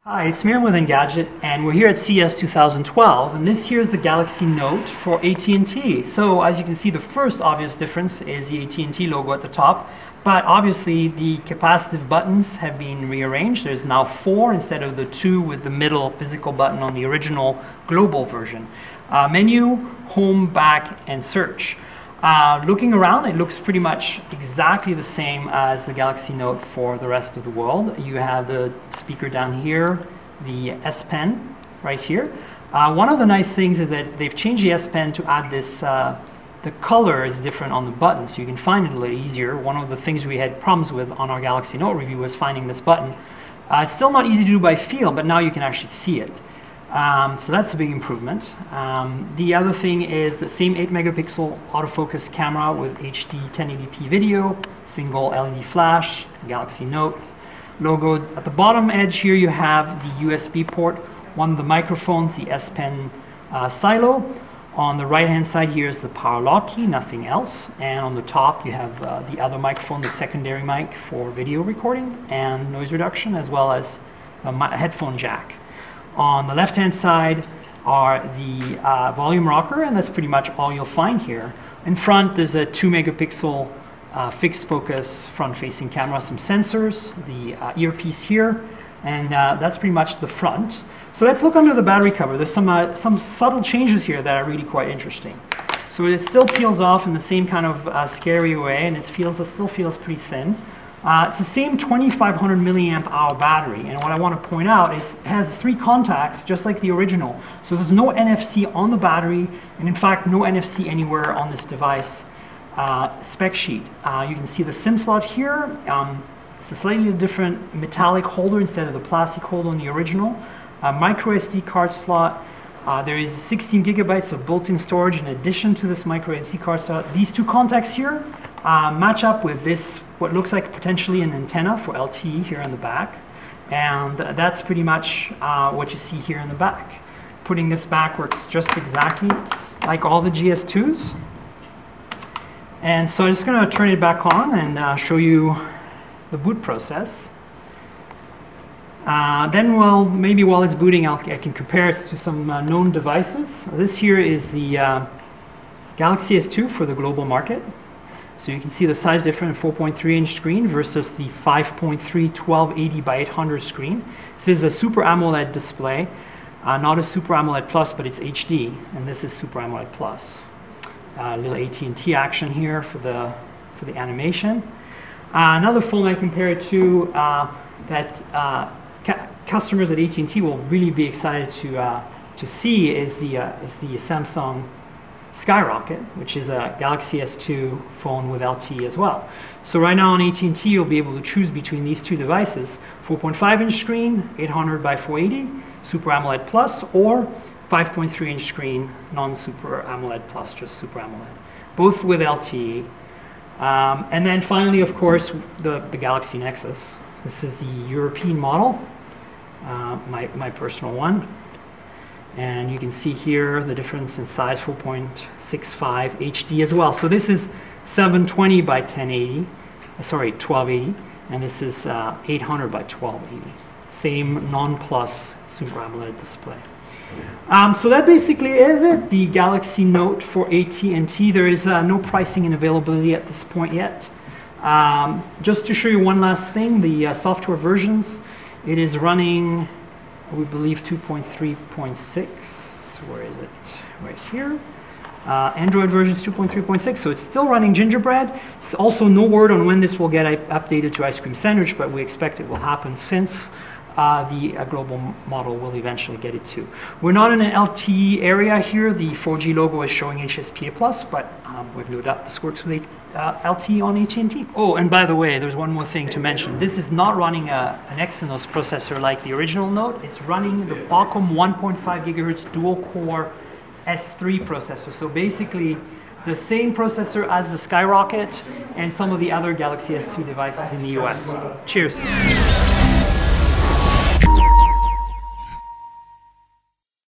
Hi, it's Miriam with Engadget, and we're here at CES 2012, and this here is the Galaxy Note for AT&T. So as you can see, the first obvious difference is the AT&T logo at the top, but obviously the capacitive buttons have been rearranged. There's now 4 instead of the 2 with the middle physical button on the original global version. Menu, home, back, and search. Looking around, it looks pretty much exactly the same as the Galaxy Note for the rest of the world. You have the speaker down here, the S Pen right here. One of the nice things is that they've changed the S Pen to add this, the color is different on the button, so you can find it a little easier. One of the things we had problems with on our Galaxy Note review was finding this button. It's still not easy to do by feel, but now you can actually see it. So that's a big improvement. The other thing is the same 8-megapixel autofocus camera with HD 1080p video, single LED flash, Galaxy Note logo. At the bottom edge here you have the USB port, one of the microphones, the S Pen silo. On the right hand side here is the power lock key, nothing else. And on the top you have the other microphone, the secondary mic for video recording and noise reduction, as well as a headphone jack. On the left-hand side are the volume rocker, and that's pretty much all you'll find here. In front, there's a 2-megapixel fixed focus front-facing camera, some sensors, the earpiece here, and that's pretty much the front. So let's look under the battery cover. There's some subtle changes here that are really quite interesting. So it still peels off in the same kind of scary way, and it still feels pretty thin. It's the same 2500 milliamp hour battery, and what I want to point out is it has 3 contacts just like the original. So there's no NFC on the battery, and in fact no NFC anywhere on this device spec sheet. You can see the SIM slot here. It's a slightly different metallic holder instead of the plastic holder on the original. MicroSD card slot. There is 16 gigabytes of built-in storage in addition to this microSD card slot. These 2 contacts here match up with this, what looks like potentially an antenna for LTE here in the back, and that's pretty much what you see here in the back. Putting this back works just exactly like all the GS2s. And so I'm just going to turn it back on and show you the boot process. Then, well, maybe while it's booting, I can compare it to some known devices. This here is the Galaxy S2 for the global market. So you can see the size difference, 4.3-inch screen versus the 5.3 1280 by 800 screen. This is a Super AMOLED display, not a Super AMOLED Plus, but it's HD, and this is Super AMOLED Plus. Little AT&T action here for the animation. Another phone I compare it to that customers at AT&T will really be excited to see is the Samsung Skyrocket, which is a Galaxy S2 phone with LTE as well. So right now on AT&T you'll be able to choose between these 2 devices: 4.5-inch screen, 800 by 480, Super AMOLED Plus, or 5.3-inch screen, non-Super AMOLED Plus, just Super AMOLED, both with LTE. And then finally, of course, the Galaxy Nexus. This is the European model, my personal one. And you can see here the difference in size, 4.65 HD as well. So this is 720 by 1280, and this is 800 by 1280. Same non-plus Super AMOLED display. So that basically is it, the Galaxy Note for AT&T. There is no pricing and availability at this point yet. Just to show you one last thing, the software versions, it is running, we believe, 2.3.6. Where is it? Right here. Android version is 2.3.6, so it's still running Gingerbread. There's also no word on when this will get updated to Ice Cream Sandwich, but we expect it will happen since the global model will eventually get it too. We're not in an LTE area here. The 4G logo is showing HSPA+, but we've no doubt this works with LTE on AT&T. Oh, and by the way, there's one more thing to mention. This is not running an Exynos processor like the original Note. It's running the Qualcomm 1.5 gigahertz dual-core S3 processor. So basically, the same processor as the Skyrocket and some of the other Galaxy S2 devices in the US. Cheers.